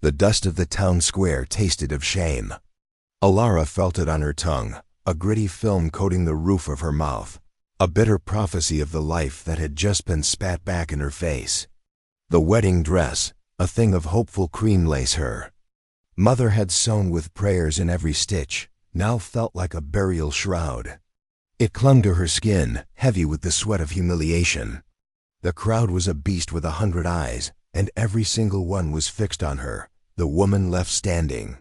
The dust of the town square tasted of shame. Alara felt it on her tongue, a gritty film coating the roof of her mouth, a bitter prophecy of the life that had just been spat back in her face. The wedding dress, a thing of hopeful cream lace her mother had sewn with prayers in every stitch, now felt like a burial shroud. It clung to her skin, heavy with the sweat of humiliation. The crowd was a beast with 100 eyes, and every single one was fixed on her, the woman left standing,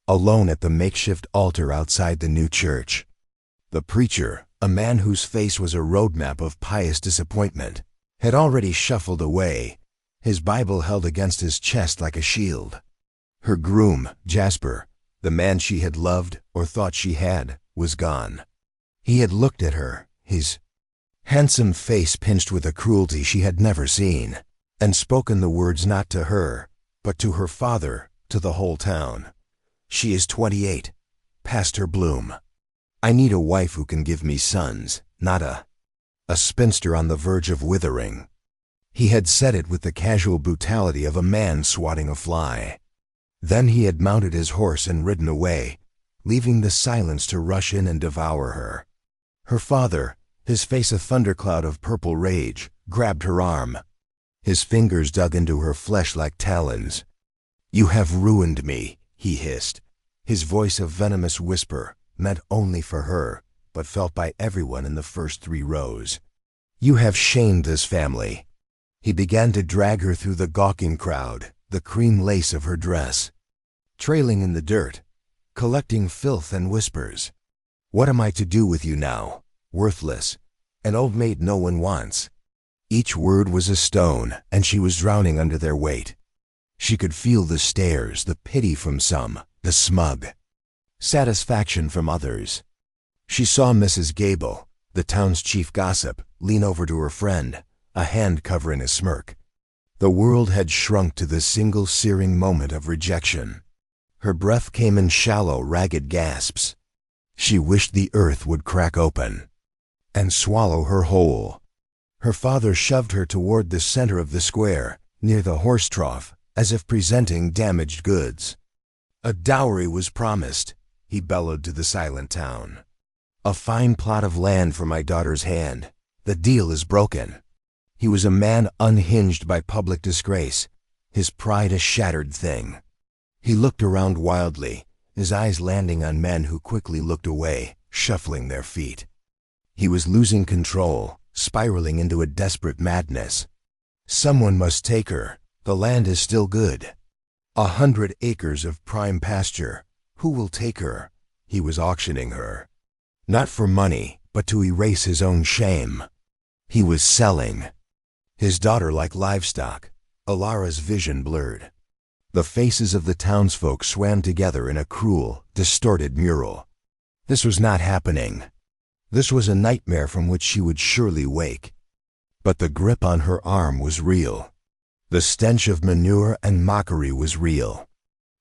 alone at the makeshift altar outside the new church. The preacher, a man whose face was a roadmap of pious disappointment, had already shuffled away, his Bible held against his chest like a shield. Her groom, Jasper, the man she had loved or thought she had, was gone. He had looked at her, his handsome face pinched with a cruelty she had never seen, and spoken the words not to her, but to her father, to the whole town. She is 28, past her bloom. I need a wife who can give me sons, not a spinster on the verge of withering. He had said it with the casual brutality of a man swatting a fly. Then he had mounted his horse and ridden away, leaving the silence to rush in and devour her. Her father, his face a thundercloud of purple rage, grabbed her arm. His fingers dug into her flesh like talons. "You have ruined me," he hissed, his voice a venomous whisper, meant only for her, but felt by everyone in the first 3 rows. "You have shamed this family." He began to drag her through the gawking crowd, the cream lace of her dress trailing in the dirt, collecting filth and whispers. "What am I to do with you now? Worthless, an old maid no one wants." Each word was a stone, and she was drowning under their weight. She could feel the stares, the pity from some, the smug satisfaction from others. She saw Mrs. Gable, the town's chief gossip, lean over to her friend, a hand covering a smirk. The world had shrunk to the single searing moment of rejection. Her breath came in shallow, ragged gasps. She wished the earth would crack open and swallow her whole. Her father shoved her toward the center of the square, near the horse trough, as if presenting damaged goods. "A dowry was promised," he bellowed to the silent town. "A fine plot of land for my daughter's hand. The deal is broken." He was a man unhinged by public disgrace, his pride a shattered thing. He looked around wildly, his eyes landing on men who quickly looked away, shuffling their feet. He was losing control, spiraling into a desperate madness. Someone must take her. The land is still good. 100 acres of prime pasture. Who will take her? He was auctioning her. Not for money, but to erase his own shame. He was selling his daughter like livestock. Alara's vision blurred. The faces of the townsfolk swam together in a cruel, distorted mural. This was not happening. This was a nightmare from which she would surely wake. But the grip on her arm was real. The stench of manure and mockery was real.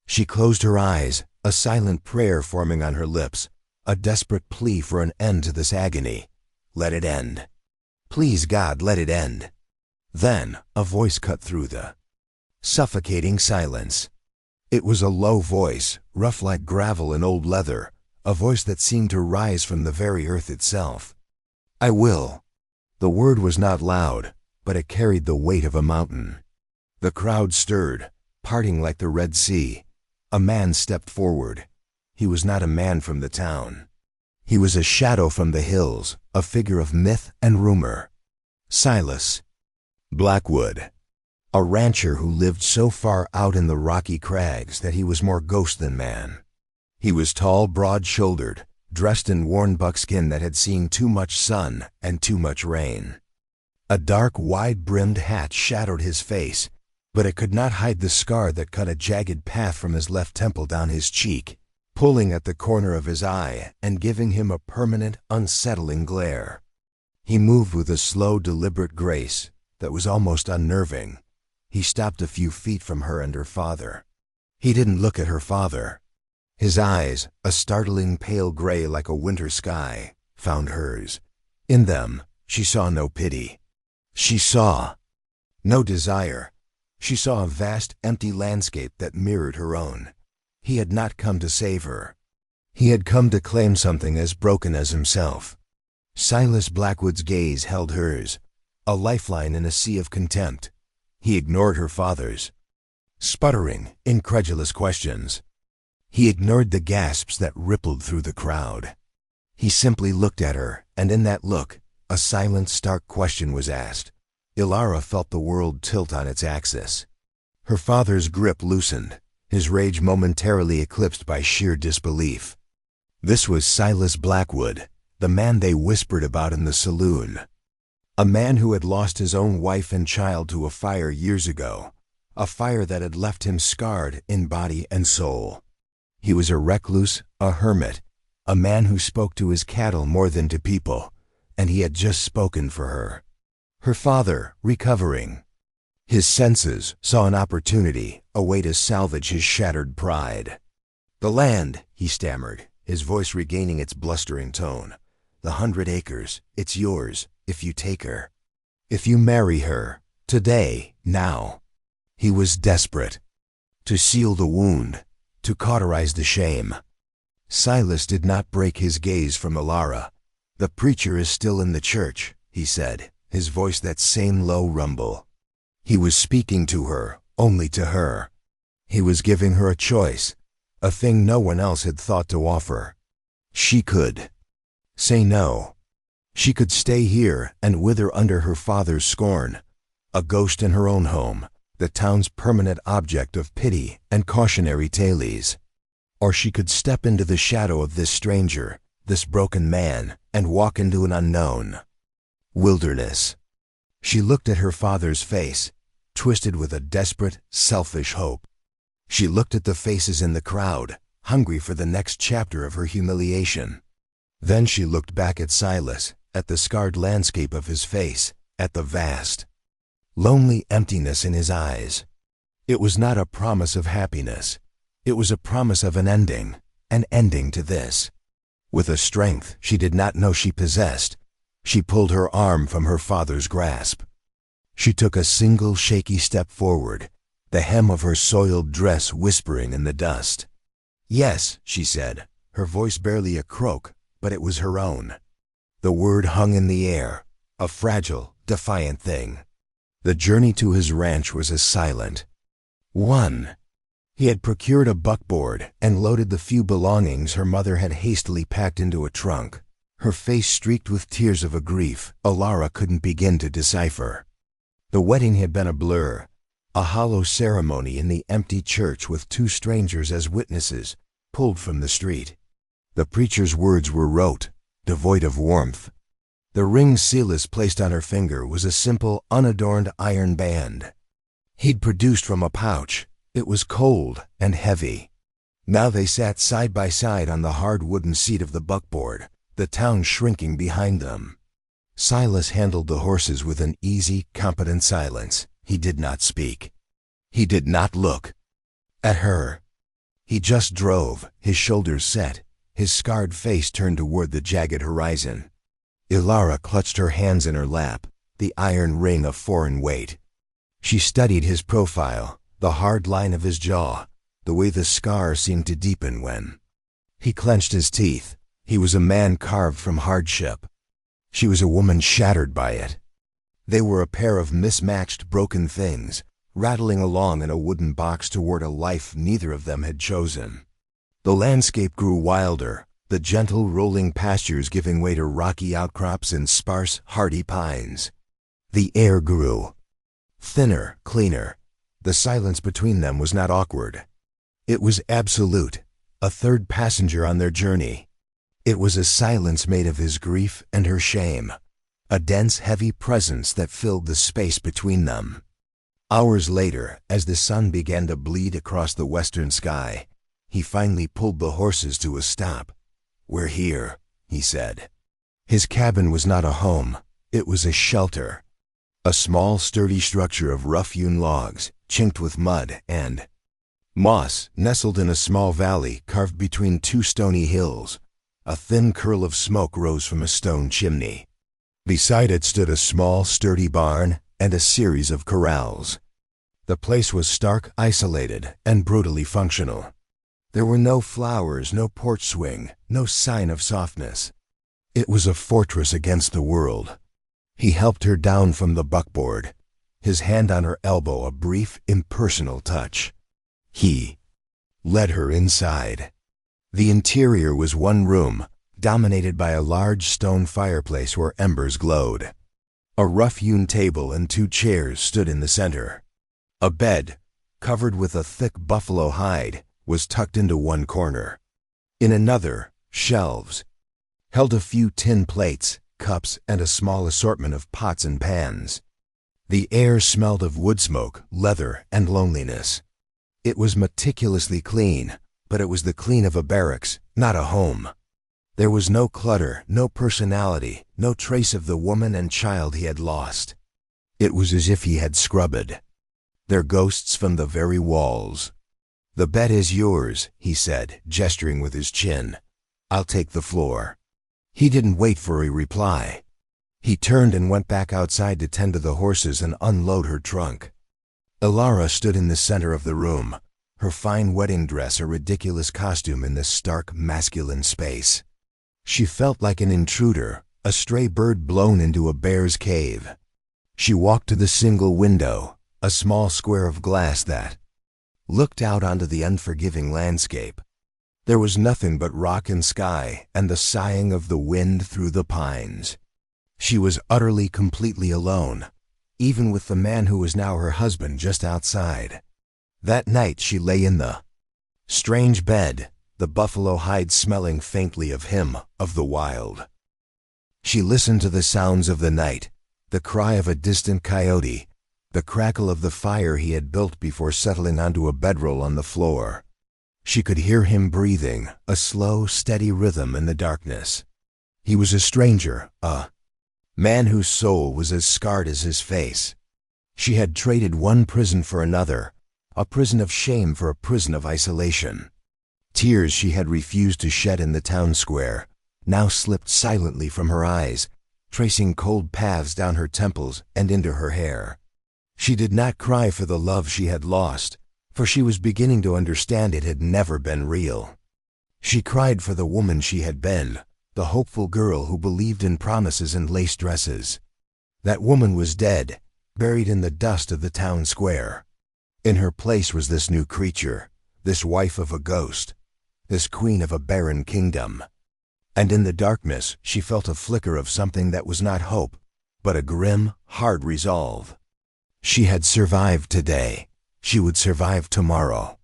She closed her eyes, a silent prayer forming on her lips, a desperate plea for an end to this agony. Let it end. Please God, let it end. Then a voice cut through the suffocating silence. It was a low voice, rough like gravel and old leather, a voice that seemed to rise from the very earth itself. "I will." The word was not loud, but it carried the weight of a mountain. The crowd stirred, parting like the Red Sea. A man stepped forward. He was not a man from the town. He was a shadow from the hills, a figure of myth and rumor. Silas Blackwood, a rancher who lived so far out in the rocky crags that he was more ghost than man. He was tall, broad-shouldered, dressed in worn buckskin that had seen too much sun and too much rain. A dark, wide-brimmed hat shadowed his face, but it could not hide the scar that cut a jagged path from his left temple down his cheek, pulling at the corner of his eye and giving him a permanent, unsettling glare. He moved with a slow, deliberate grace that was almost unnerving. He stopped a few feet from her and her father. He didn't look at her father. His eyes, a startling pale gray like a winter sky, found hers. In them, she saw no pity. She saw no desire, She saw a vast, empty landscape that mirrored her own. He had not come to save her. He had come to claim something as broken as himself. Silas Blackwood's gaze held hers, a lifeline in a sea of contempt. He ignored her father's sputtering, incredulous questions. He ignored the gasps that rippled through the crowd. He simply looked at her, and in that look, a silent, stark question was asked. Ilara felt the world tilt on its axis. Her father's grip loosened, his rage momentarily eclipsed by sheer disbelief. This was Silas Blackwood, the man they whispered about in the saloon. A man who had lost his own wife and child to a fire years ago, a fire that had left him scarred in body and soul. He was a recluse, a hermit, a man who spoke to his cattle more than to people, and he had just spoken for her. Her father, recovering. His senses saw an opportunity, a way to salvage his shattered pride. "The land," he stammered, his voice regaining its blustering tone. "The 100 acres, it's yours, if you take her. If you marry her, today, now." He was desperate. To seal the wound, to cauterize the shame. Silas did not break his gaze from Ilara. "The preacher is still in the church," he said, his voice that same low rumble. He was speaking to her, only to her. He was giving her a choice, a thing no one else had thought to offer. She could say no. She could stay here and wither under her father's scorn, a ghost in her own home, the town's permanent object of pity and cautionary tales. Or she could step into the shadow of this stranger, this broken man, and walk into an unknown wilderness. She looked at her father's face, twisted with a desperate, selfish hope. She looked at the faces in the crowd, hungry for the next chapter of her humiliation. Then she looked back at Silas, at the scarred landscape of his face, at the vast, lonely emptiness in his eyes. It was not a promise of happiness. It was a promise of an ending to this. With a strength she did not know she possessed, she pulled her arm from her father's grasp. She took a single shaky step forward, the hem of her soiled dress whispering in the dust. "Yes," she said, her voice barely a croak, but it was her own. The word hung in the air, a fragile, defiant thing. The journey to his ranch was a silent one. He had procured a buckboard and loaded the few belongings her mother had hastily packed into a trunk, her face streaked with tears of a grief Ilara couldn't begin to decipher. The wedding had been a blur, a hollow ceremony in the empty church with 2 strangers as witnesses, pulled from the street. The preacher's words were rote, devoid of warmth. The ring Silas placed on her finger was a simple, unadorned iron band he'd produced from a pouch. It was cold and heavy. Now they sat side by side on the hard wooden seat of the buckboard, the town shrinking behind them. Silas handled the horses with an easy, competent silence. He did not speak. He did not look at her. He just drove, his shoulders set, his scarred face turned toward the jagged horizon. Ilara clutched her hands in her lap, the iron ring a foreign weight. She studied his profile, the hard line of his jaw, the way the scar seemed to deepen when he clenched his teeth. He was a man carved from hardship. She was a woman shattered by it. They were a pair of mismatched, broken things, rattling along in a wooden box toward a life neither of them had chosen. The landscape grew wilder, the gentle rolling pastures giving way to rocky outcrops and sparse, hardy pines. The air grew thinner, cleaner. The silence between them was not awkward. It was absolute, a third passenger on their journey. It was a silence made of his grief and her shame, a dense, heavy presence that filled the space between them. Hours later, as the sun began to bleed across the western sky, he finally pulled the horses to a stop. "We're here," he said. His cabin was not a home, it was a shelter. A small, sturdy structure of rough-hewn logs, chinked with mud and moss, nestled in a small valley carved between 2 stony hills. A thin curl of smoke rose from a stone chimney. Beside it stood a small, sturdy barn and a series of corrals. The place was stark, isolated, and brutally functional. There were no flowers, no porch swing, no sign of softness. It was a fortress against the world. He helped her down from the buckboard, his hand on her elbow, a brief, impersonal touch. He led her inside. The interior was one room, dominated by a large stone fireplace where embers glowed. A rough-hewn table and 2 chairs stood in the center. A bed, covered with a thick buffalo hide, was tucked into one corner. In another, shelves held a few tin plates, cups, and a small assortment of pots and pans. The air smelled of wood smoke, leather, and loneliness. It was meticulously clean, but it was the clean of a barracks, not a home. There was no clutter, no personality, no trace of the woman and child he had lost. It was as if he had scrubbed their ghosts from the very walls. "The bed is yours," he said, gesturing with his chin. "I'll take the floor." He didn't wait for a reply. He turned and went back outside to tend to the horses and unload her trunk. Ilara stood in the center of the room, her fine wedding dress a ridiculous costume in this stark, masculine space. She felt like an intruder, a stray bird blown into a bear's cave. She walked to the single window, a small square of glass that looked out onto the unforgiving landscape. There was nothing but rock and sky and the sighing of the wind through the pines. She was utterly, completely alone, even with the man who was now her husband just outside. That night she lay in the strange bed, the buffalo hide smelling faintly of him, of the wild. She listened to the sounds of the night, the cry of a distant coyote, the crackle of the fire he had built before settling onto a bedroll on the floor. She could hear him breathing, a slow, steady rhythm in the darkness. He was a stranger, a man whose soul was as scarred as his face. She had traded one prison for another, a prison of shame for a prison of isolation. Tears she had refused to shed in the town square now slipped silently from her eyes, tracing cold paths down her temples and into her hair. She did not cry for the love she had lost, for she was beginning to understand it had never been real. She cried for the woman she had been, the hopeful girl who believed in promises and lace dresses. That woman was dead, buried in the dust of the town square. In her place was this new creature, this wife of a ghost, this queen of a barren kingdom. And in the darkness she felt a flicker of something that was not hope, but a grim, hard resolve. She had survived today. She would survive tomorrow.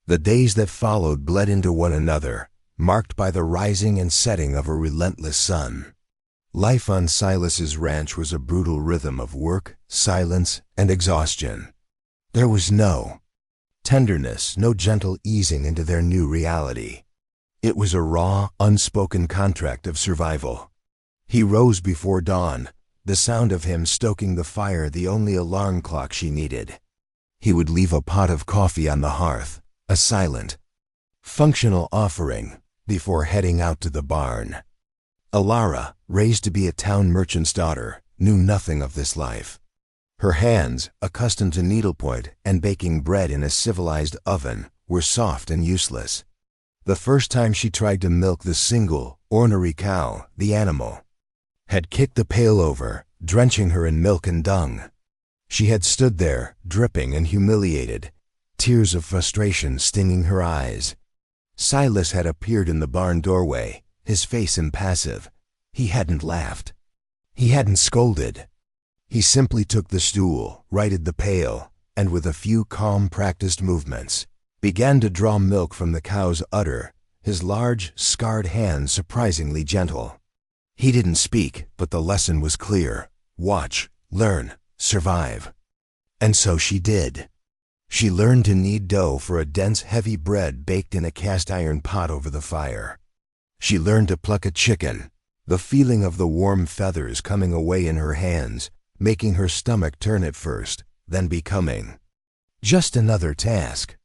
The days that followed bled into one another, marked by the rising and setting of a relentless sun. Life on Silas's ranch was a brutal rhythm of work, silence, and exhaustion. There was no tenderness, no gentle easing into their new reality. It was a raw, unspoken contract of survival. He rose before dawn, the sound of him stoking the fire the only alarm clock she needed. He would leave a pot of coffee on the hearth, a silent, functional offering, before heading out to the barn. Ilara, raised to be a town merchant's daughter, knew nothing of this life. Her hands, accustomed to needlepoint and baking bread in a civilized oven, were soft and useless. The first time she tried to milk the single, ornery cow, the animal had kicked the pail over, drenching her in milk and dung. She had stood there, dripping and humiliated, tears of frustration stinging her eyes. Silas had appeared in the barn doorway, his face impassive. He hadn't laughed. He hadn't scolded. He simply took the stool, righted the pail, and with a few calm, practiced movements, began to draw milk from the cow's udder, his large, scarred hands surprisingly gentle. He didn't speak, but the lesson was clear. Watch, learn, survive. And so she did. She learned to knead dough for a dense, heavy bread baked in a cast-iron pot over the fire. She learned to pluck a chicken, the feeling of the warm feathers coming away in her hands, making her stomach turn at first, then becoming just another task.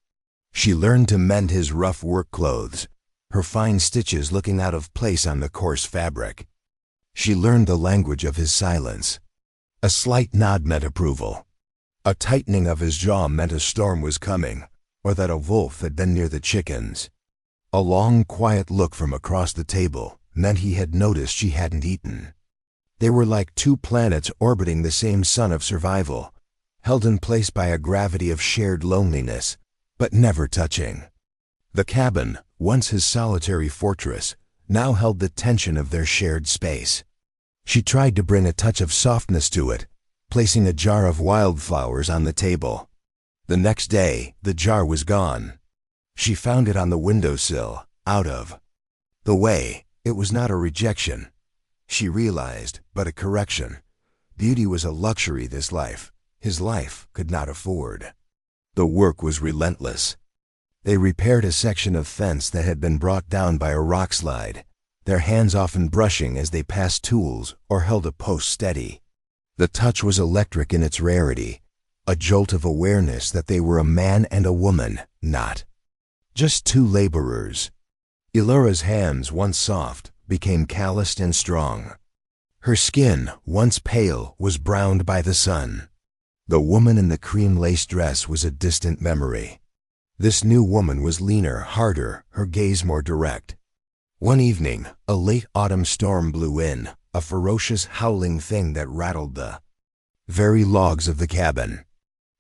She learned to mend his rough work clothes, her fine stitches looking out of place on the coarse fabric. She learned the language of his silence. A slight nod meant approval. A tightening of his jaw meant a storm was coming, or that a wolf had been near the chickens. A long, quiet look from across the table meant he had noticed she hadn't eaten. They were like two planets orbiting the same sun of survival, held in place by a gravity of shared loneliness, but never touching. The cabin, once his solitary fortress, now held the tension of their shared space. She tried to bring a touch of softness to it, placing a jar of wildflowers on the table. The next day, the jar was gone. She found it on the windowsill, out of the way. It was not a rejection, she realized, but a correction. Beauty was a luxury his life could not afford. The work was relentless. They repaired a section of fence that had been brought down by a rock slide, their hands often brushing as they passed tools or held a post steady. The touch was electric in its rarity, a jolt of awareness that they were a man and a woman, not just two laborers. Elura's hands, once soft, became calloused and strong. Her skin, once pale, was browned by the sun. The woman in the cream lace dress was a distant memory. This new woman was leaner, harder, her gaze more direct. One evening, a late autumn storm blew in, a ferocious howling thing that rattled the very logs of the cabin.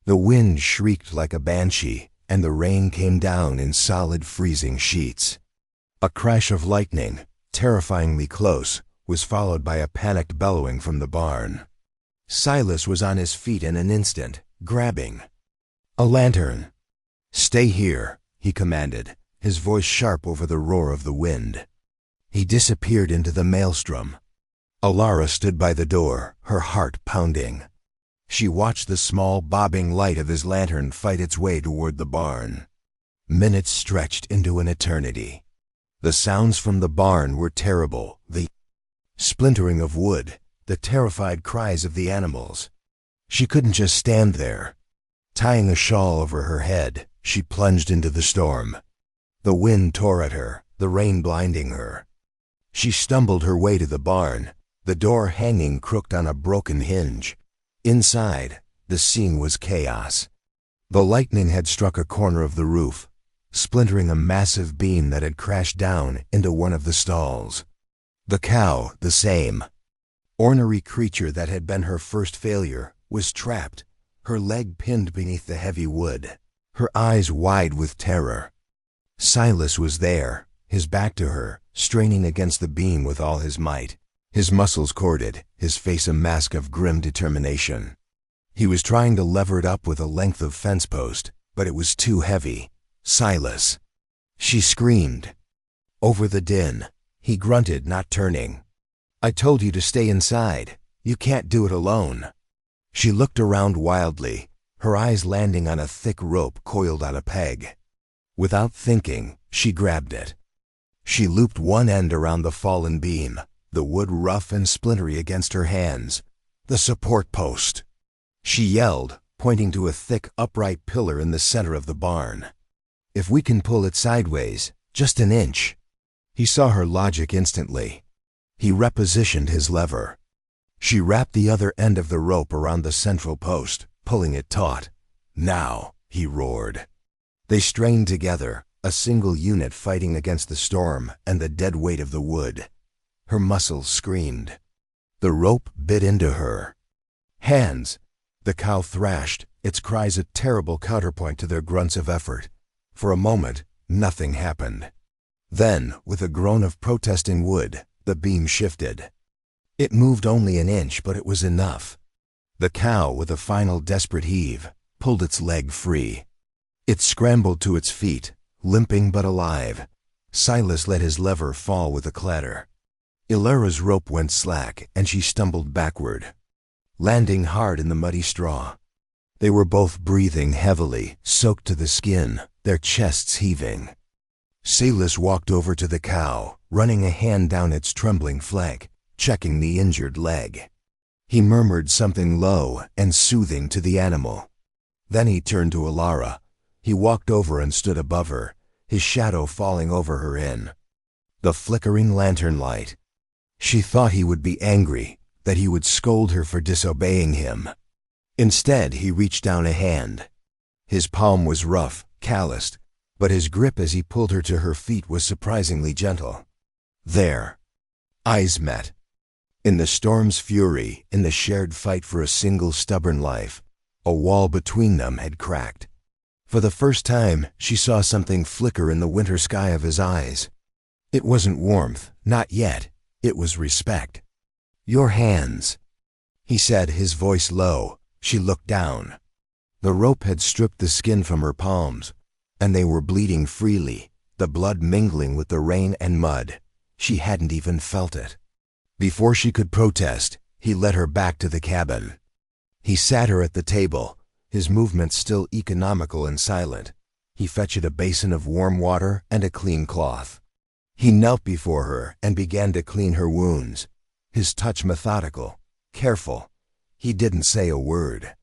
The wind shrieked like a banshee, and the rain came down in solid freezing sheets. A crash of lightning, terrifyingly close, was followed by a panicked bellowing from the barn. Silas was on his feet in an instant, grabbing a lantern. "Stay here," he commanded, his voice sharp over the roar of the wind. He disappeared into the maelstrom. Alara stood by the door, her heart pounding. She watched the small, bobbing light of his lantern fight its way toward the barn. Minutes stretched into an eternity. The sounds from the barn were terrible, the splintering of wood, the terrified cries of the animals. She couldn't just stand there. Tying a shawl over her head, she plunged into the storm. The wind tore at her, the rain blinding her. She stumbled her way to the barn, the door hanging crooked on a broken hinge. Inside, the scene was chaos. The lightning had struck a corner of the roof, splintering a massive beam that had crashed down into one of the stalls. The cow, the same ornery creature that had been her first failure, was trapped, her leg pinned beneath the heavy wood, her eyes wide with terror. Silas was there, his back to her, straining against the beam with all his might, his muscles corded, his face a mask of grim determination. He was trying to lever it up with a length of fence post, but it was too heavy. "Silas!" She screamed. Over the din, he grunted, not turning. "I told you to stay inside. You can't do it alone." She looked around wildly, her eyes landing on a thick rope coiled on a peg. Without thinking, she grabbed it. She looped one end around the fallen beam, the wood rough and splintery against her hands. "The support post!" She yelled, pointing to a thick, upright pillar in the center of the barn. "If we can pull it sideways, just an inch." He saw her logic instantly. He repositioned his lever. She wrapped the other end of the rope around the central post, pulling it taut. "Now," he roared. They strained together, a single unit fighting against the storm and the dead weight of the wood. Her muscles screamed. The rope bit into her. "Hands!" The cow thrashed, its cries a terrible counterpoint to their grunts of effort. For a moment, nothing happened. Then, with a groan of protest in wood, the beam shifted. It moved only an inch, but it was enough. The cow, with a final desperate heave, pulled its leg free. It scrambled to its feet, limping but alive. Silas let his lever fall with a clatter. Ilara's rope went slack, and she stumbled backward, landing hard in the muddy straw. They were both breathing heavily, soaked to the skin, their chests heaving. Silas walked over to the cow, running a hand down its trembling flank, checking the injured leg. He murmured something low and soothing to the animal. Then he turned to Ilara. He walked over and stood above her, his shadow falling over her in the flickering lantern light. She thought he would be angry, that he would scold her for disobeying him. Instead, he reached down a hand. His palm was rough, calloused, but his grip as he pulled her to her feet was surprisingly gentle. There. Eyes met. In the storm's fury, in the shared fight for a single stubborn life, a wall between them had cracked. For the first time, she saw something flicker in the winter sky of his eyes. It wasn't warmth, not yet. It was respect. "Your hands," he said, his voice low. She looked down. The rope had stripped the skin from her palms, and they were bleeding freely, the blood mingling with the rain and mud. She hadn't even felt it. Before she could protest, he led her back to the cabin. He sat her at the table, his movements still economical and silent. He fetched a basin of warm water and a clean cloth. He knelt before her and began to clean her wounds, his touch methodical, careful. He didn't say a word.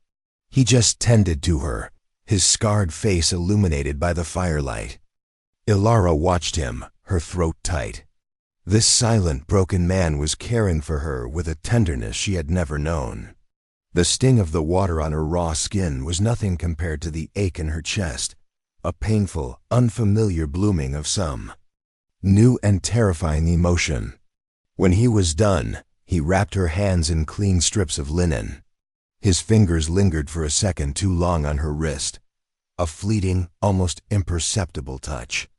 He just tended to her, his scarred face illuminated by the firelight. Ilara watched him, her throat tight. This silent, broken man was caring for her with a tenderness she had never known. The sting of the water on her raw skin was nothing compared to the ache in her chest, a painful, unfamiliar blooming of some new and terrifying emotion. When he was done, he wrapped her hands in clean strips of linen. His fingers lingered for a second too long on her wrist, a fleeting, almost imperceptible touch.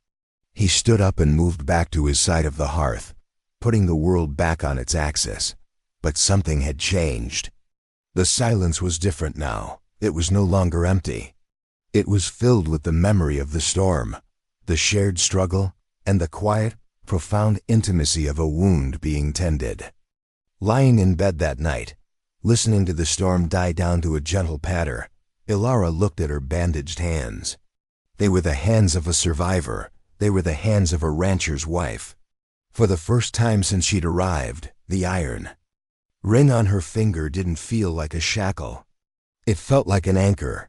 He stood up and moved back to his side of the hearth, putting the world back on its axis. But something had changed. The silence was different now. It was no longer empty. It was filled with the memory of the storm, the shared struggle, and the quiet, profound intimacy of a wound being tended. Lying in bed that night, listening to the storm die down to a gentle patter, Ilara looked at her bandaged hands. They were the hands of a survivor. They were the hands of a rancher's wife. For the first time since she'd arrived, the iron ring on her finger didn't feel like a shackle. It felt like an anchor.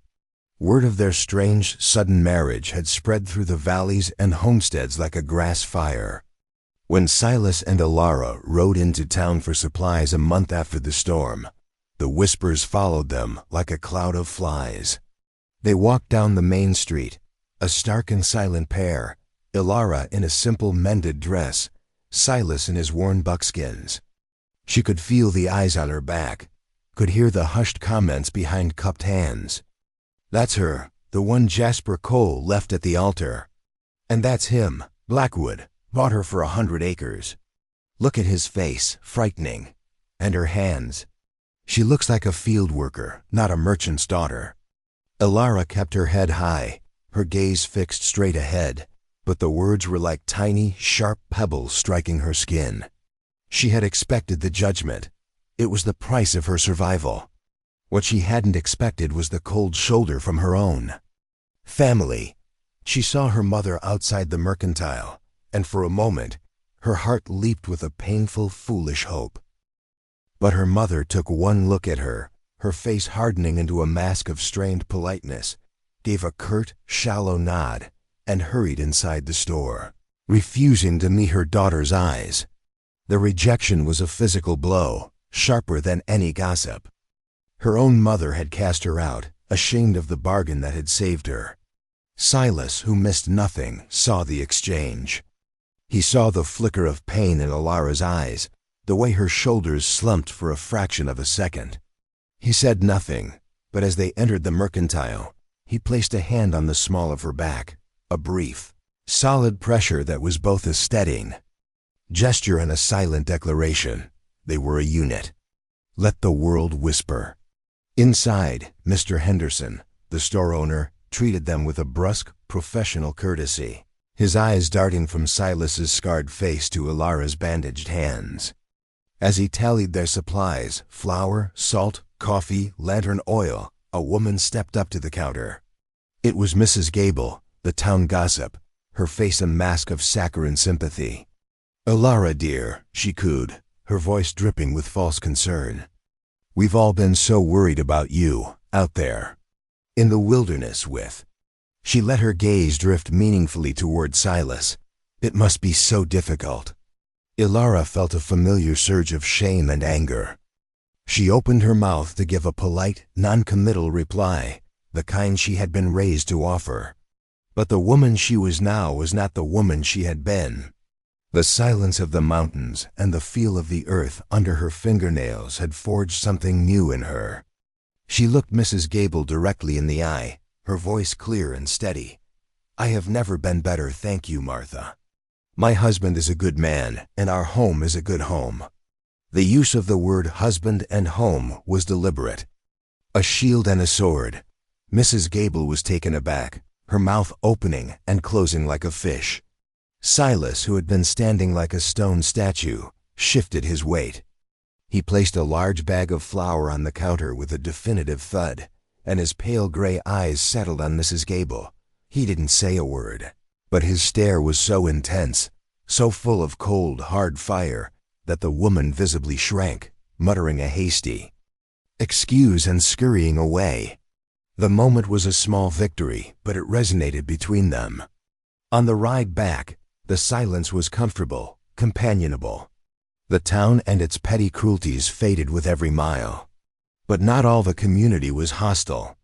Word of their strange, sudden marriage had spread through the valleys and homesteads like a grass fire. When Silas and Ilara rode into town for supplies a month after the storm, the whispers followed them like a cloud of flies. They walked down the main street, a stark and silent pair, Ilara in a simple mended dress, Silas in his worn buckskins. She could feel the eyes on her back, could hear the hushed comments behind cupped hands. "That's her, the one Jasper Cole left at the altar. And that's him, Blackwood, bought her for 100 acres. Look at his face, frightening. And her hands. She looks like a field worker, not a merchant's daughter." Ilara kept her head high, her gaze fixed straight ahead, but the words were like tiny, sharp pebbles striking her skin. She had expected the judgment. It was the price of her survival. What she hadn't expected was the cold shoulder from her own family. She saw her mother outside the mercantile, and for a moment, her heart leaped with a painful, foolish hope. But her mother took one look at her, her face hardening into a mask of strained politeness, gave a curt, shallow nod, and hurried inside the store, refusing to meet her daughter's eyes. The rejection was a physical blow, sharper than any gossip. Her own mother had cast her out, ashamed of the bargain that had saved her. Silas, who missed nothing, saw the exchange. He saw the flicker of pain in Ilara's eyes, the way her shoulders slumped for a fraction of a second. He said nothing, but as they entered the mercantile, he placed a hand on the small of her back, a brief, solid pressure that was both a steadying gesture and a silent declaration. They were a unit. Let the world whisper. Inside, Mr. Henderson, the store owner, treated them with a brusque, professional courtesy, his eyes darting from Silas's scarred face to Ilara's bandaged hands. As he tallied their supplies, flour, salt, coffee, lantern oil, a woman stepped up to the counter. It was Mrs. Gable, the town gossip, her face a mask of saccharine sympathy. "Ilara, dear," she cooed, her voice dripping with false concern. "We've all been so worried about you, out there, in the wilderness with—" She let her gaze drift meaningfully toward Silas. "It must be so difficult." Ilara felt a familiar surge of shame and anger. She opened her mouth to give a polite, non-committal reply, the kind she had been raised to offer. But the woman she was now was not the woman she had been. The silence of the mountains and the feel of the earth under her fingernails had forged something new in her. She looked Mrs. Gable directly in the eye, her voice clear and steady. "I have never been better, thank you, Martha. My husband is a good man, and our home is a good home." The use of the word husband and home was deliberate. A shield and a sword. Mrs. Gable was taken aback, her mouth opening and closing like a fish. Silas, who had been standing like a stone statue, shifted his weight. He placed a large bag of flour on the counter with a definitive thud, and his pale gray eyes settled on Mrs. Gable. He didn't say a word, but his stare was so intense, so full of cold, hard fire, that the woman visibly shrank, muttering a hasty excuse and scurrying away. The moment was a small victory, but it resonated between them. On the ride back, the silence was comfortable, companionable. The town and its petty cruelties faded with every mile. But not all the community was hostile.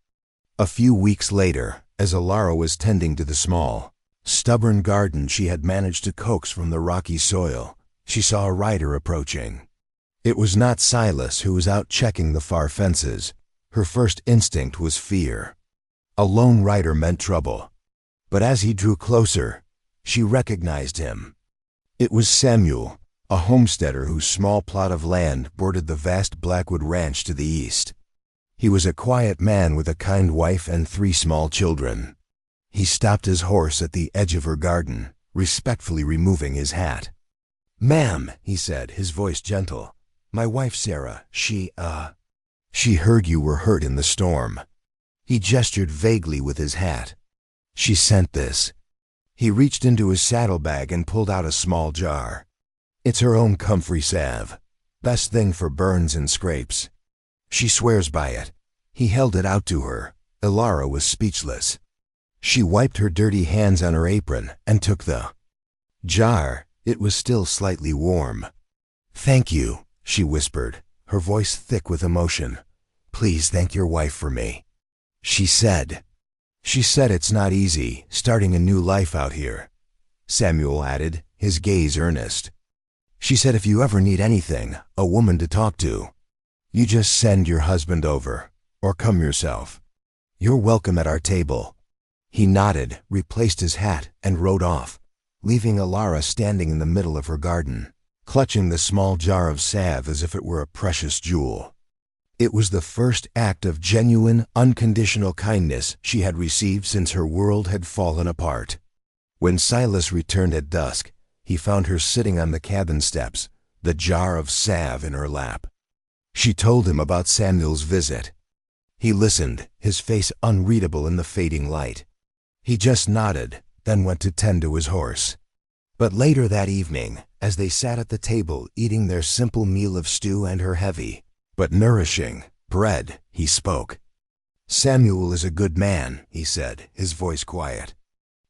A few weeks later, as Alara was tending to the small, stubborn garden she had managed to coax from the rocky soil, she saw a rider approaching. It was not Silas, who was out checking the far fences. Her first instinct was fear. A lone rider meant trouble. But as he drew closer, she recognized him. It was Samuel, a homesteader whose small plot of land bordered the vast Blackwood Ranch to the east. He was a quiet man with a kind wife and 3 small children. He stopped his horse at the edge of her garden, respectfully removing his hat. "Ma'am," he said, his voice gentle, "my wife Sarah, she heard you were hurt in the storm." He gestured vaguely with his hat. "She sent this." He reached into his saddlebag and pulled out a small jar. "It's her own comfrey salve. Best thing for burns and scrapes. She swears by it." He held it out to her. Alara was speechless. She wiped her dirty hands on her apron and took the jar. It was still slightly warm. "Thank you," she whispered, her voice thick with emotion. "Please thank your wife for me." She said it's not easy, starting a new life out here," Samuel added, his gaze earnest. "She said if you ever need anything, a woman to talk to, you just send your husband over, or come yourself. You're welcome at our table." He nodded, replaced his hat, and rode off, leaving Alara standing in the middle of her garden, clutching the small jar of salve as if it were a precious jewel. It was the first act of genuine, unconditional kindness she had received since her world had fallen apart. When Silas returned at dusk, he found her sitting on the cabin steps, the jar of salve in her lap. She told him about Samuel's visit. He listened, his face unreadable in the fading light. He just nodded, then went to tend to his horse. But later that evening, as they sat at the table eating their simple meal of stew and her heavy, but nourishing, bread, he spoke. "Samuel is a good man," he said, his voice quiet.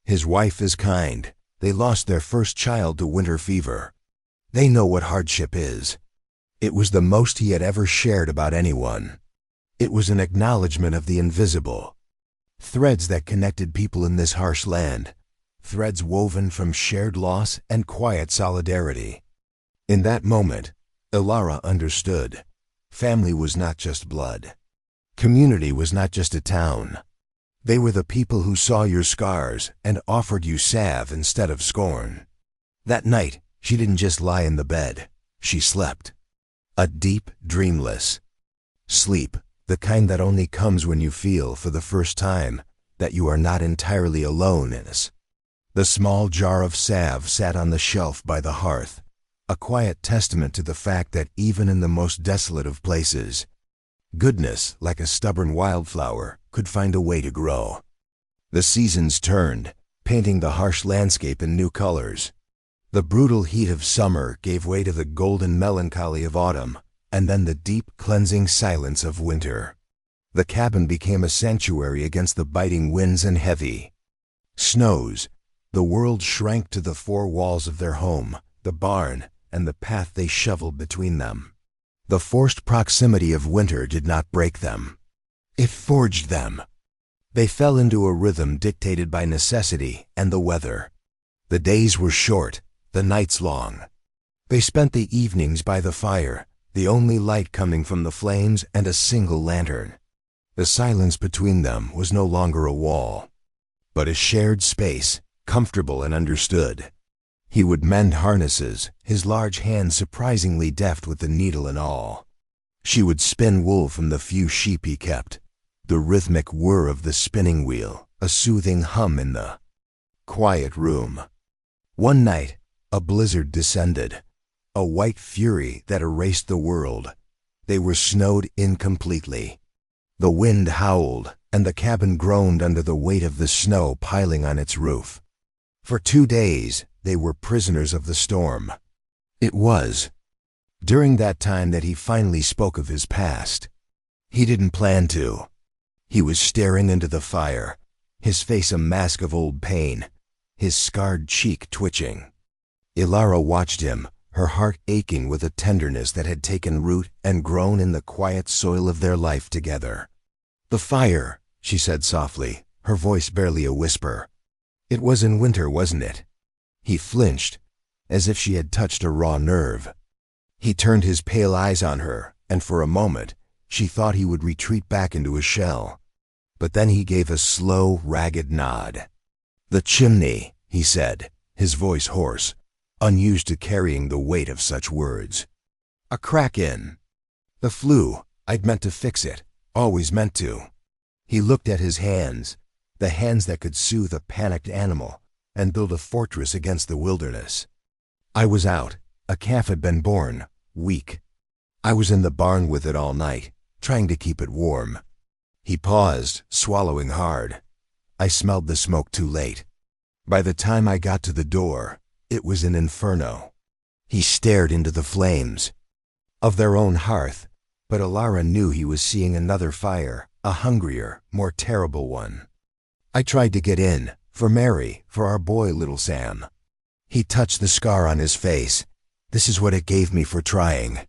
"His wife is kind. They lost their first child to winter fever. They know what hardship is." It was the most he had ever shared about anyone. It was an acknowledgement of the invisible. Threads that connected people in this harsh land. Threads woven from shared loss and quiet solidarity. In that moment, Alara understood. Family was not just blood. Community was not just a town. They were the people who saw your scars and offered you salve instead of scorn. That night, she didn't just lie in the bed. She slept. A deep, dreamless sleep, the kind that only comes when you feel, for the first time, that you are not entirely alone in it. The small jar of salve sat on the shelf by the hearth, a quiet testament to the fact that even in the most desolate of places, goodness, like a stubborn wildflower, could find a way to grow. The seasons turned, painting the harsh landscape in new colors. The brutal heat of summer gave way to the golden melancholy of autumn, and then the deep, cleansing silence of winter. The cabin became a sanctuary against the biting winds and heavy snows. The world shrank to the 4 walls of their home, the barn, and the path they shoveled between them. The forced proximity of winter did not break them. It forged them. They fell into a rhythm dictated by necessity and the weather. The days were short, the nights long. They spent the evenings by the fire, the only light coming from the flames and a single lantern. The silence between them was no longer a wall, but a shared space, comfortable and understood. He would mend harnesses, his large hands surprisingly deft with the needle and awl. She would spin wool from the few sheep he kept, the rhythmic whir of the spinning wheel, a soothing hum in the quiet room. One night, a blizzard descended, a white fury that erased the world. They were snowed in completely. The wind howled, and the cabin groaned under the weight of the snow piling on its roof. For 2 days, they were prisoners of the storm. It was during that time that he finally spoke of his past. He didn't plan to. He was staring into the fire, his face a mask of old pain, his scarred cheek twitching. Ilara watched him, her heart aching with a tenderness that had taken root and grown in the quiet soil of their life together. "The fire," she said softly, her voice barely a whisper. "It was in winter, wasn't it?" He flinched, as if she had touched a raw nerve. He turned his pale eyes on her, and for a moment, she thought he would retreat back into a shell. But then he gave a slow, ragged nod. "The chimney," he said, his voice hoarse, unused to carrying the weight of such words. "A crack in. The flue. I'd meant to fix it. Always meant to." He looked at his hands, the hands that could soothe a panicked animal and build a fortress against the wilderness. "I was out. A calf had been born, weak. I was in the barn with it all night, trying to keep it warm." He paused, swallowing hard. "I smelled the smoke too late. By the time I got to the door, it was an inferno." He stared into the flames of their own hearth, but Ilara knew he was seeing another fire, a hungrier, more terrible one. "I tried to get in, for Mary, for our boy, little Sam." He touched the scar on his face. "This is what it gave me for trying."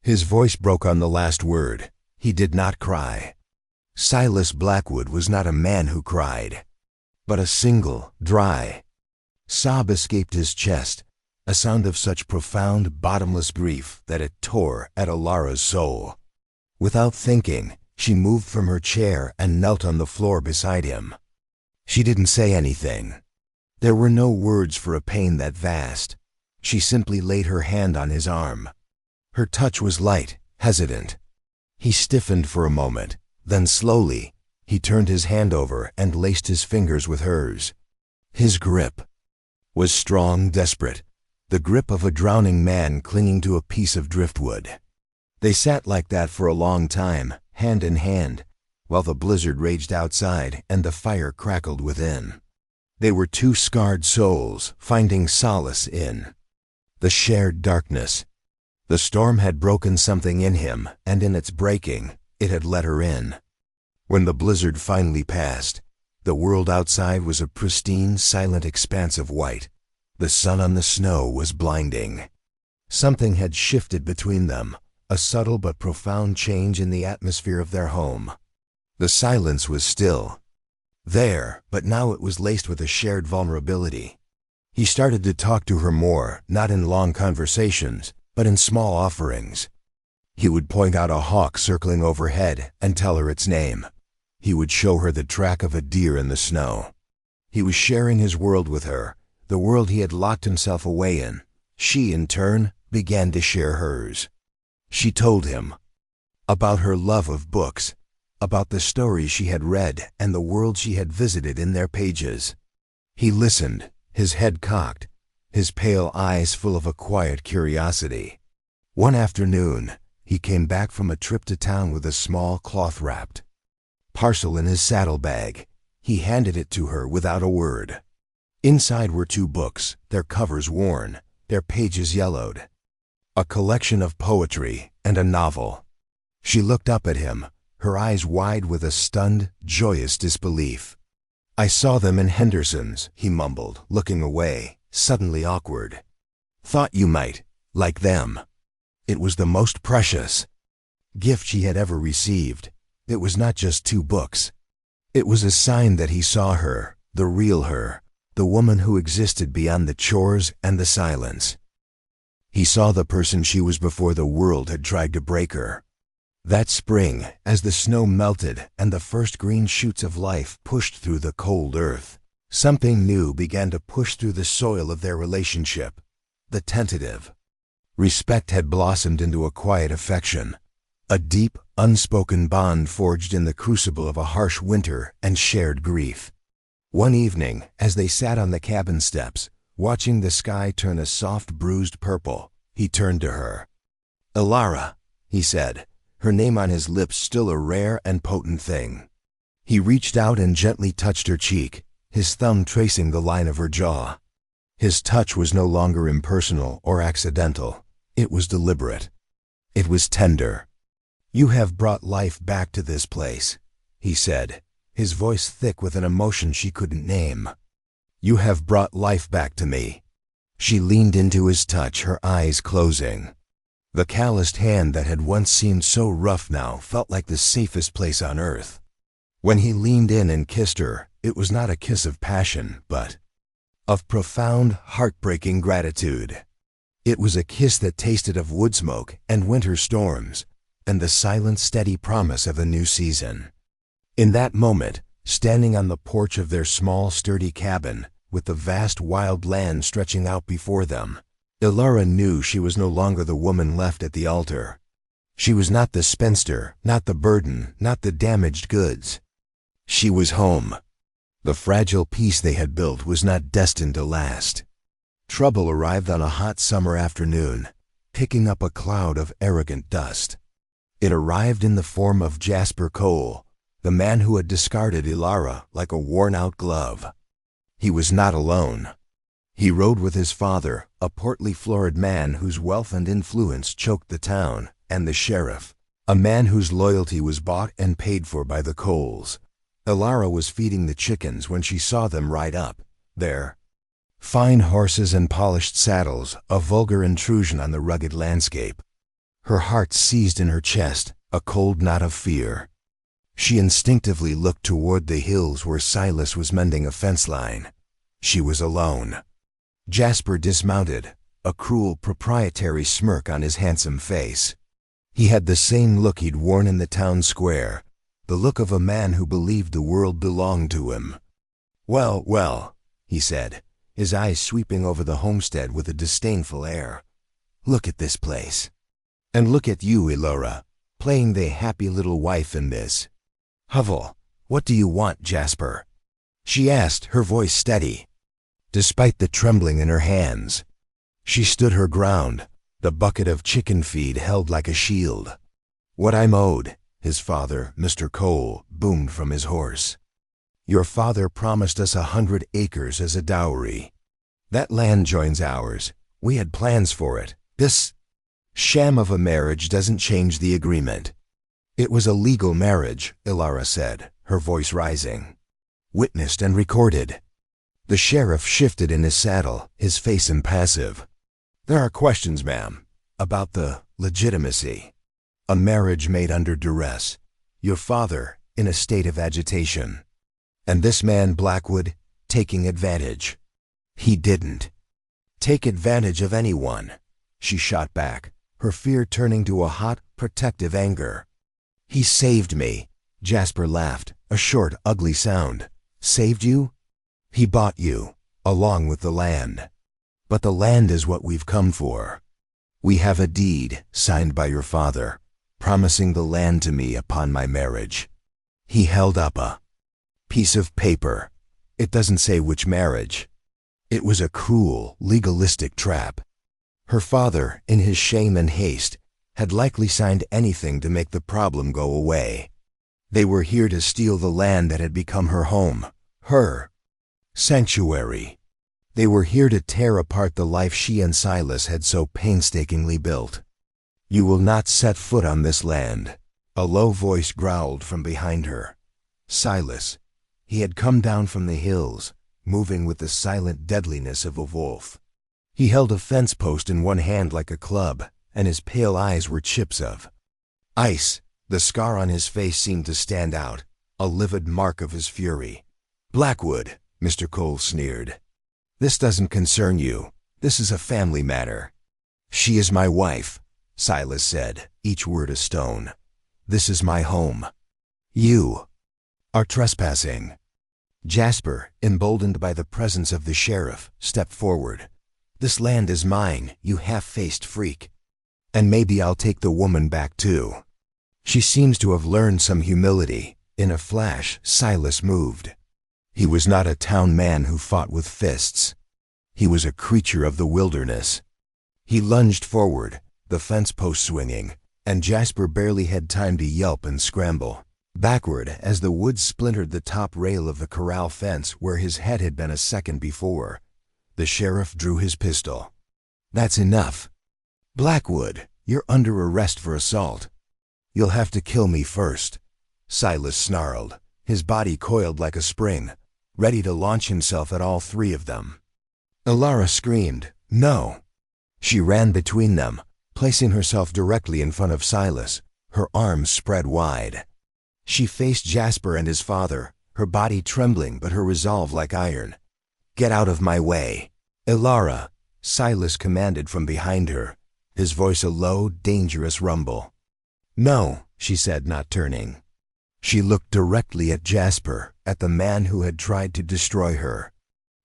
His voice broke on the last word. He did not cry. Silas Blackwood was not a man who cried, but a single, dry sob escaped his chest, a sound of such profound, bottomless grief that it tore at Ilara's soul. Without thinking, she moved from her chair and knelt on the floor beside him. She didn't say anything. There were no words for a pain that vast. She simply laid her hand on his arm. Her touch was light, hesitant. He stiffened for a moment, then slowly, he turned his hand over and laced his fingers with hers. His grip was strong, desperate, the grip of a drowning man clinging to a piece of driftwood. They sat like that for a long time, hand in hand, while the blizzard raged outside and the fire crackled within. They were two scarred souls, finding solace in the shared darkness. The storm had broken something in him, and in its breaking, it had let her in. When the blizzard finally passed, the world outside was a pristine, silent expanse of white. The sun on the snow was blinding. Something had shifted between them, a subtle but profound change in the atmosphere of their home. The silence was still there, but now it was laced with a shared vulnerability. He started to talk to her more, not in long conversations, but in small offerings. He would point out a hawk circling overhead and tell her its name. He would show her the track of a deer in the snow. He was sharing his world with her, the world he had locked himself away in. She, in turn, began to share hers. She told him about her love of books, about the stories she had read and the world she had visited in their pages. He listened, his head cocked, his pale eyes full of a quiet curiosity. One afternoon, he came back from a trip to town with a small cloth-wrapped parcel in his saddlebag. He handed it to her without a word. Inside were 2 books, their covers worn, their pages yellowed. A collection of poetry and a novel. She looked up at him, her eyes wide with a stunned, joyous disbelief. "I saw them in Henderson's," he mumbled, looking away, suddenly awkward. "Thought you might like them." It was the most precious gift she had ever received. It was not just 2 books. It was a sign that he saw her, the real her, the woman who existed beyond the chores and the silence. He saw the person she was before the world had tried to break her. That spring, as the snow melted and the first green shoots of life pushed through the cold earth, something new began to push through the soil of their relationship. The tentative respect had blossomed into a quiet affection, a deep, unspoken bond forged in the crucible of a harsh winter and shared grief. One evening, as they sat on the cabin steps, watching the sky turn a soft bruised purple, he turned to her. "Ilara," he said, her name on his lips still a rare and potent thing. He reached out and gently touched her cheek, his thumb tracing the line of her jaw. His touch was no longer impersonal or accidental. It was deliberate. It was tender. "You have brought life back to this place," he said, his voice thick with an emotion she couldn't name. "You have brought life back to me." She leaned into his touch, her eyes closing. The calloused hand that had once seemed so rough now felt like the safest place on earth. When he leaned in and kissed her, it was not a kiss of passion, but of profound, heartbreaking gratitude. It was a kiss that tasted of wood smoke and winter storms, and the silent, steady promise of a new season. In that moment, standing on the porch of their small, sturdy cabin, with the vast wild land stretching out before them, Ilara knew she was no longer the woman left at the altar. She was not the spinster, not the burden, not the damaged goods. She was home. The fragile peace they had built was not destined to last. Trouble arrived on a hot summer afternoon, picking up a cloud of arrogant dust. It arrived in the form of Jasper Cole, the man who had discarded Ilara like a worn-out glove. He was not alone. He rode with his father, a portly, florid man whose wealth and influence choked the town, and the sheriff, a man whose loyalty was bought and paid for by the Coles. Ilara was feeding the chickens when she saw them ride up, their fine horses and polished saddles, a vulgar intrusion on the rugged landscape. Her heart seized in her chest, a cold knot of fear. She instinctively looked toward the hills where Silas was mending a fence line. She was alone. Jasper dismounted, a cruel, proprietary smirk on his handsome face. He had the same look he'd worn in the town square, the look of a man who believed the world belonged to him. "Well, well," he said, his eyes sweeping over the homestead with a disdainful air. "Look at this place. And look at you, Ilara, playing the happy little wife in this hovel. What do you want, Jasper?" she asked, her voice steady, despite the trembling in her hands. She stood her ground, the bucket of chicken feed held like a shield. "What I'm owed," his father, Mr. Cole, boomed from his horse. "Your father promised us 100 acres as a dowry. That land joins ours. We had plans for it. This sham of a marriage doesn't change the agreement." "It was a legal marriage," Ilara said, her voice rising. "Witnessed and recorded." The sheriff shifted in his saddle, his face impassive. "There are questions, ma'am, about the legitimacy. A marriage made under duress. Your father in a state of agitation. And this man, Blackwood, taking advantage." "He didn't take advantage of anyone," she shot back, her fear turning to a hot, protective anger. "He saved me," Jasper laughed, a short, ugly sound. "Saved you? He bought you, along with the land. But the land is what we've come for. We have a deed signed by your father, promising the land to me upon my marriage." He held up a piece of paper. "It doesn't say which marriage." It was a cruel, legalistic trap. Her father, in his shame and haste, had likely signed anything to make the problem go away. They were here to steal the land that had become her home, her sanctuary. They were here to tear apart the life she and Silas had so painstakingly built. "You will not set foot on this land," a low voice growled from behind her. Silas. He had come down from the hills, moving with the silent deadliness of a wolf. He held a fence post in one hand like a club, and his pale eyes were chips of ice. The scar on his face seemed to stand out, a livid mark of his fury. "Blackwood," Mr. Cole sneered. "This doesn't concern you. This is a family matter." "She is my wife," Silas said, each word a stone. "This is my home. You are trespassing." Jasper, emboldened by the presence of the sheriff, stepped forward. "This land is mine, you half-faced freak. And maybe I'll take the woman back too." She seems to have learned some humility. In a flash, Silas moved. He was not a town man who fought with fists. He was a creature of the wilderness. He lunged forward, the fence post swinging, and Jasper barely had time to yelp and scramble backward as the wood splintered the top rail of the corral fence where his head had been a second before. The sheriff drew his pistol. "That's enough. Blackwood, you're under arrest for assault. You'll have to kill me first," Silas snarled, his body coiled like a spring, ready to launch himself at all three of them. Alara screamed, "No!" She ran between them, placing herself directly in front of Silas, her arms spread wide. She faced Jasper and his father, her body trembling but her resolve like iron. "Get out of my way." "Alara," Silas commanded from behind her, his voice a low, dangerous rumble. "No," she said, not turning. She looked directly at Jasper, at the man who had tried to destroy her.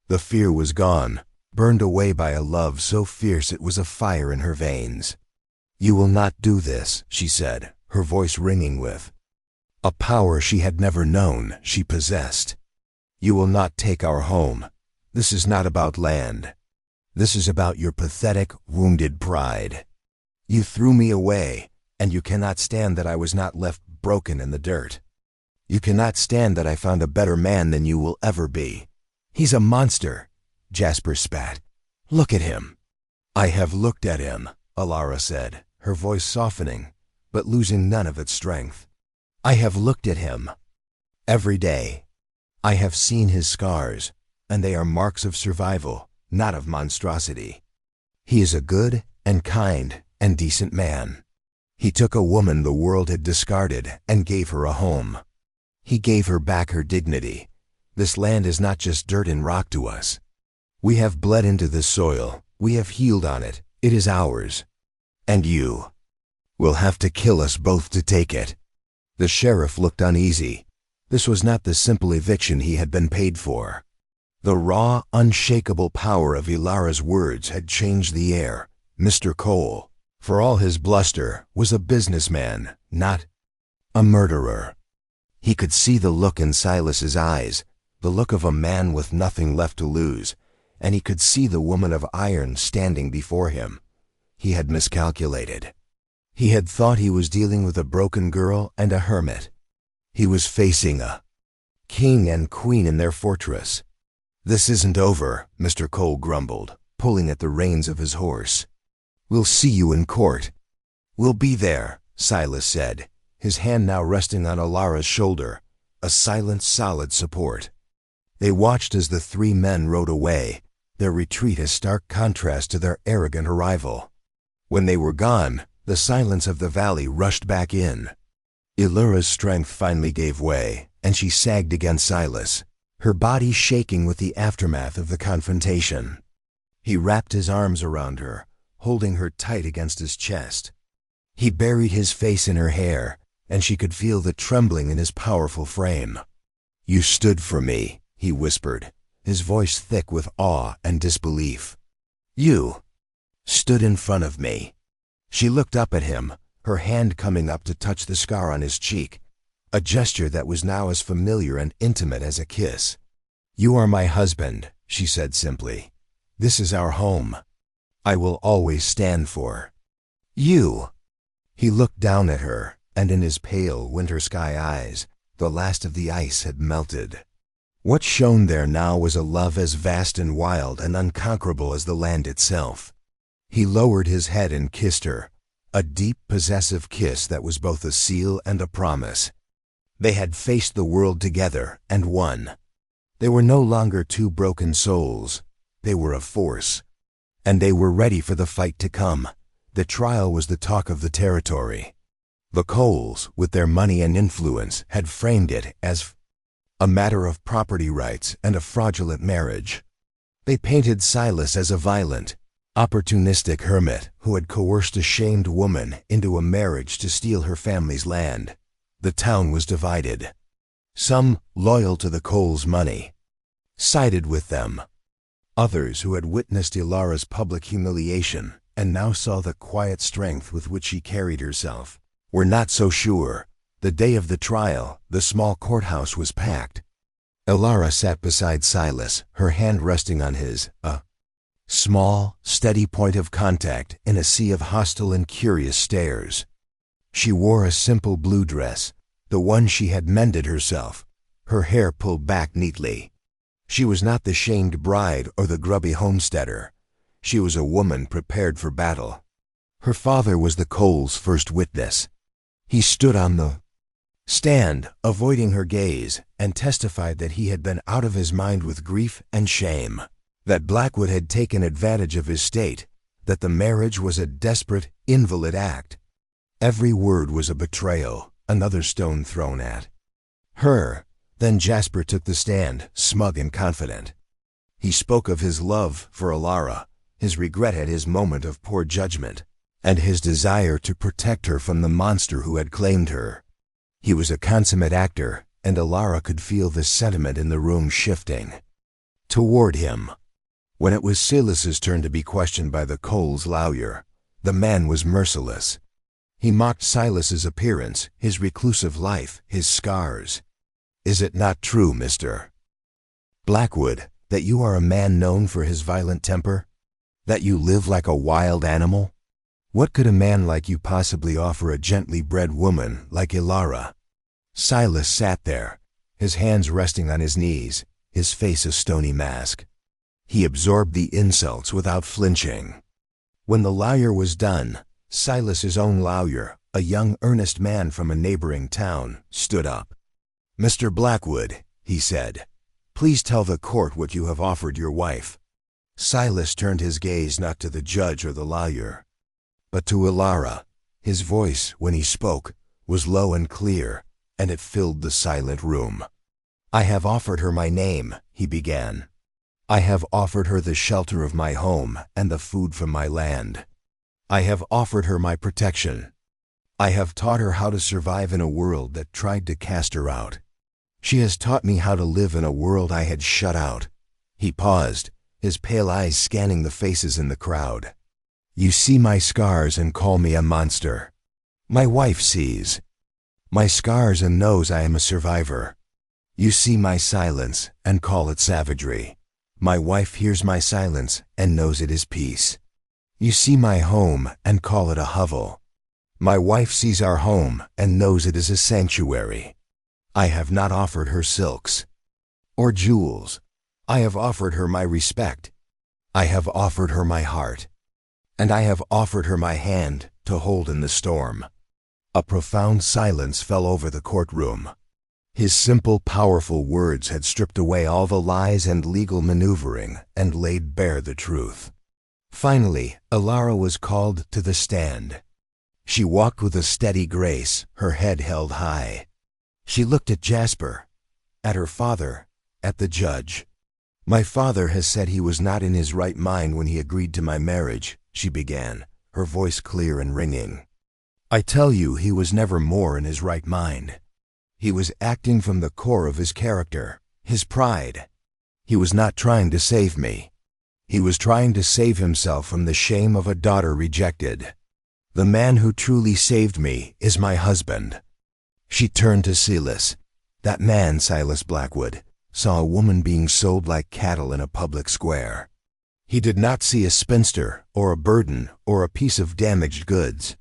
The fear was gone, burned away by a love so fierce it was a fire in her veins. "You will not do this," she said, her voice ringing with a power she had never known she possessed. "You will not take our home. This is not about land. This is about your pathetic, wounded pride. You threw me away, and you cannot stand that I was not left broken in the dirt. You cannot stand that I found a better man than you will ever be. He's a monster," Jasper spat. "Look at him." "I have looked at him," Alara said, her voice softening, but losing none of its strength. "I have looked at him. Every day. I have seen his scars, and they are marks of survival, not of monstrosity. He is a good and kind and decent man. He took a woman the world had discarded and gave her a home. He gave her back her dignity. This land is not just dirt and rock to us. We have bled into this soil. We have healed on it. It is ours. And you will have to kill us both to take it." The sheriff looked uneasy. This was not the simple eviction he had been paid for. The raw, unshakable power of Ilara's words had changed the air. Mr. Cole, for all his bluster, was a businessman, not a murderer. He could see the look in Silas's eyes, the look of a man with nothing left to lose, and he could see the woman of iron standing before him. He had miscalculated. He had thought he was dealing with a broken girl and a hermit. He was facing a king and queen in their fortress. "This isn't over," Mr. Cole grumbled, pulling at the reins of his horse. "We'll see you in court." "We'll be there," Silas said, his hand now resting on Alara's shoulder, a silent, solid support. They watched as the three men rode away, their retreat a stark contrast to their arrogant arrival. When they were gone, the silence of the valley rushed back in. Ilara's strength finally gave way, and she sagged against Silas, her body shaking with the aftermath of the confrontation. He wrapped his arms around her, holding her tight against his chest. He buried his face in her hair, and she could feel the trembling in his powerful frame. "You stood for me," he whispered, his voice thick with awe and disbelief. "You stood in front of me." She looked up at him, her hand coming up to touch the scar on his cheek, a gesture that was now as familiar and intimate as a kiss. "You are my husband," she said simply. "This is our home. I will always stand for you." He looked down at her, and in his pale winter sky eyes, the last of the ice had melted. What shone there now was a love as vast and wild and unconquerable as the land itself. He lowered his head and kissed her, a deep, possessive kiss that was both a seal and a promise. They had faced the world together and won. They were no longer two broken souls. They were a force. And they were ready for the fight to come, The trial was the talk of the territory. The Coles, with their money and influence, had framed it as a matter of property rights and a fraudulent marriage. They painted Silas as a violent, opportunistic hermit who had coerced a shamed woman into a marriage to steal her family's land. The town was divided. Some, loyal to the Coles' money, sided with them. Others, who had witnessed Ilara's public humiliation and now saw the quiet strength with which she carried herself, were not so sure. The day of the trial, the small courthouse was packed. Ilara sat beside Silas, her hand resting on his, a small, steady point of contact in a sea of hostile and curious stares. She wore a simple blue dress, the one she had mended herself, her hair pulled back neatly. She was not the shamed bride or the grubby homesteader. She was a woman prepared for battle. Her father was the Coles' first witness. He stood on the stand, avoiding her gaze, and testified that he had been out of his mind with grief and shame, that Blackwood had taken advantage of his state, that the marriage was a desperate, invalid act. Every word was a betrayal, another stone thrown at her. Then Jasper took the stand, smug and confident. He spoke of his love for Ilara, his regret at his moment of poor judgment, and his desire to protect her from the monster who had claimed her. He was a consummate actor, and Ilara could feel the sentiment in the room shifting toward him. When it was Silas's turn to be questioned by the Coles' lawyer, the man was merciless. He mocked Silas's appearance, his reclusive life, his scars. "Is it not true, Mr. Blackwood, that you are a man known for his violent temper? That you live like a wild animal? What could a man like you possibly offer a gently bred woman like Ilara?" Silas sat there, his hands resting on his knees, his face a stony mask. He absorbed the insults without flinching. When the lawyer was done, Silas's own lawyer, a young earnest man from a neighboring town, stood up. "Mr. Blackwood," he said, "please tell the court what you have offered your wife." Silas turned his gaze not to the judge or the lawyer, but to Ilara. His voice, when he spoke, was low and clear, and it filled the silent room. "I have offered her my name," he began. "I have offered her the shelter of my home and the food from my land. I have offered her my protection. I have taught her how to survive in a world that tried to cast her out. She has taught me how to live in a world I had shut out." He paused, his pale eyes scanning the faces in the crowd. "You see my scars and call me a monster. My wife sees my scars and knows I am a survivor. You see my silence and call it savagery. My wife hears my silence and knows it is peace. You see my home and call it a hovel. My wife sees our home and knows it is a sanctuary. I have not offered her silks or jewels. I have offered her my respect. I have offered her my heart. And I have offered her my hand to hold in the storm." A profound silence fell over the courtroom. His simple, powerful words had stripped away all the lies and legal maneuvering and laid bare the truth. Finally, Ilara was called to the stand. She walked with a steady grace, her head held high. She looked at Jasper, at her father, at the judge. "My father has said he was not in his right mind when he agreed to my marriage," she began, her voice clear and ringing. "I tell you, he was never more in his right mind. He was acting from the core of his character, his pride. He was not trying to save me. He was trying to save himself from the shame of a daughter rejected. The man who truly saved me is my husband." She turned to Silas. That man, Silas Blackwood, saw a woman being sold like cattle in a public square. He did not see a spinster or a burden or a piece of damaged goods.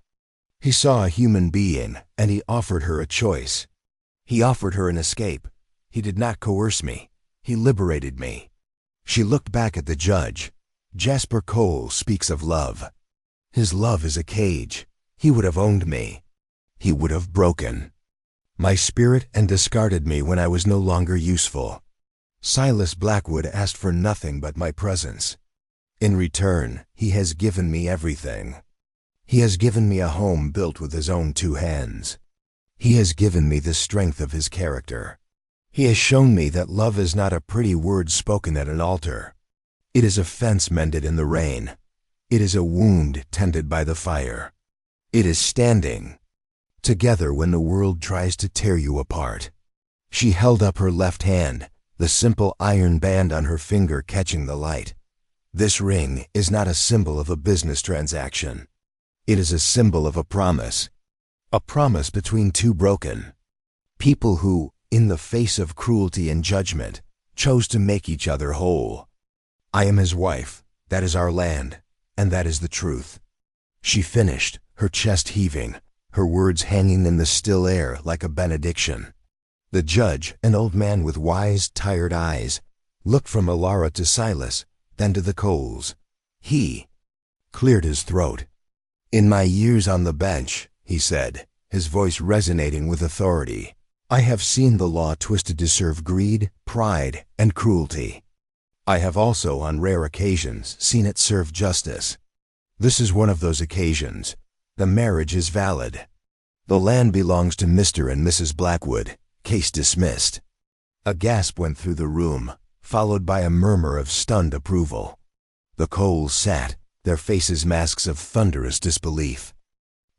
He saw a human being, and he offered her a choice. He offered her an escape. He did not coerce me. He liberated me. She looked back at the judge. "Jasper Cole speaks of love. His love is a cage. He would have owned me. He would have broken my spirit and discarded me when I was no longer useful. Silas Blackwood asked for nothing but my presence. In return, he has given me everything. He has given me a home built with his own 2 hands. He has given me the strength of his character. He has shown me that love is not a pretty word spoken at an altar. It is a fence mended in the rain. It is a wound tended by the fire. It is standing together when the world tries to tear you apart. She held up her left hand, the simple iron band on her finger catching the light. This ring is not a symbol of a business transaction. It is a symbol of a promise between 2 broken people who, in the face of cruelty and judgment, chose to make each other whole. I am his wife, that is our land, and that is the truth. She finished, her chest heaving, her words hanging in the still air like a benediction. The judge, an old man with wise, tired eyes, looked from Alara to Silas, then to the coals. He cleared his throat. "In my years on the bench," he said, his voice resonating with authority, "I have seen the law twisted to serve greed, pride, and cruelty. I have also, on rare occasions, seen it serve justice. This is one of those occasions. The marriage is valid. The land belongs to Mr. and Mrs. Blackwood. Case dismissed." A gasp went through the room, followed by a murmur of stunned approval. The Coles sat, their faces masks of thunderous disbelief.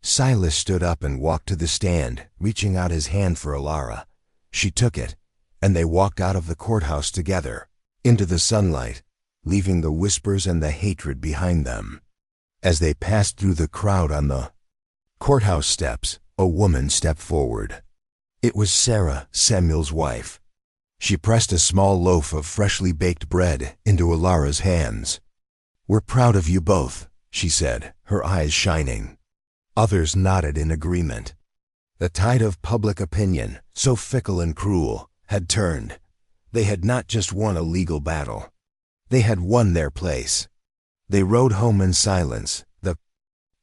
Silas stood up and walked to the stand, reaching out his hand for Alara. She took it, and they walked out of the courthouse together, into the sunlight, leaving the whispers and the hatred behind them. As they passed through the crowd on the courthouse steps, a woman stepped forward. It was Sarah, Samuel's wife. She pressed a small loaf of freshly baked bread into Alara's hands. "We're proud of you both," she said, her eyes shining. Others nodded in agreement. The tide of public opinion, so fickle and cruel, had turned. They had not just won a legal battle. They had won their place. They rode home in silence, the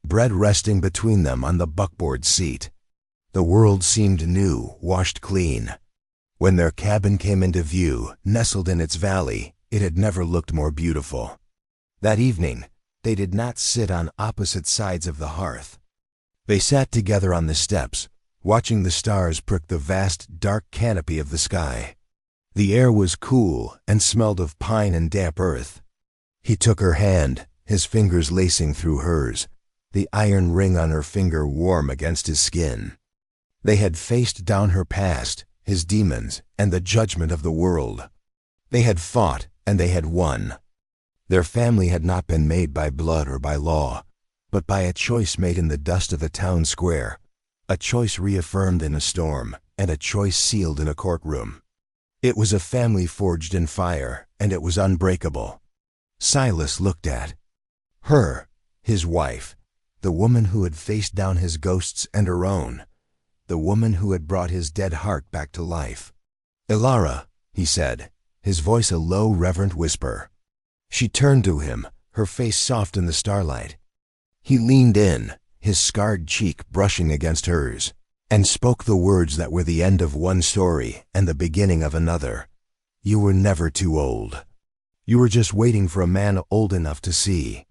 bread resting between them on the buckboard seat. The world seemed new, washed clean. When their cabin came into view, nestled in its valley, it had never looked more beautiful. That evening, they did not sit on opposite sides of the hearth. They sat together on the steps, watching the stars prick the vast, dark canopy of the sky. The air was cool and smelled of pine and damp earth. He took her hand, his fingers lacing through hers, the iron ring on her finger warm against his skin. They had faced down her past, his demons, and the judgment of the world. They had fought, and they had won. Their family had not been made by blood or by law, but by a choice made in the dust of a town square, a choice reaffirmed in a storm, and a choice sealed in a courtroom. It was a family forged in fire, and it was unbreakable. Silas looked at her, his wife, the woman who had faced down his ghosts and her own, the woman who had brought his dead heart back to life. "Alara," he said, his voice a low, reverent whisper. She turned to him, her face soft in the starlight. He leaned in, his scarred cheek brushing against hers, and spoke the words that were the end of one story and the beginning of another. "You were never too old. You were just waiting for a man old enough to see.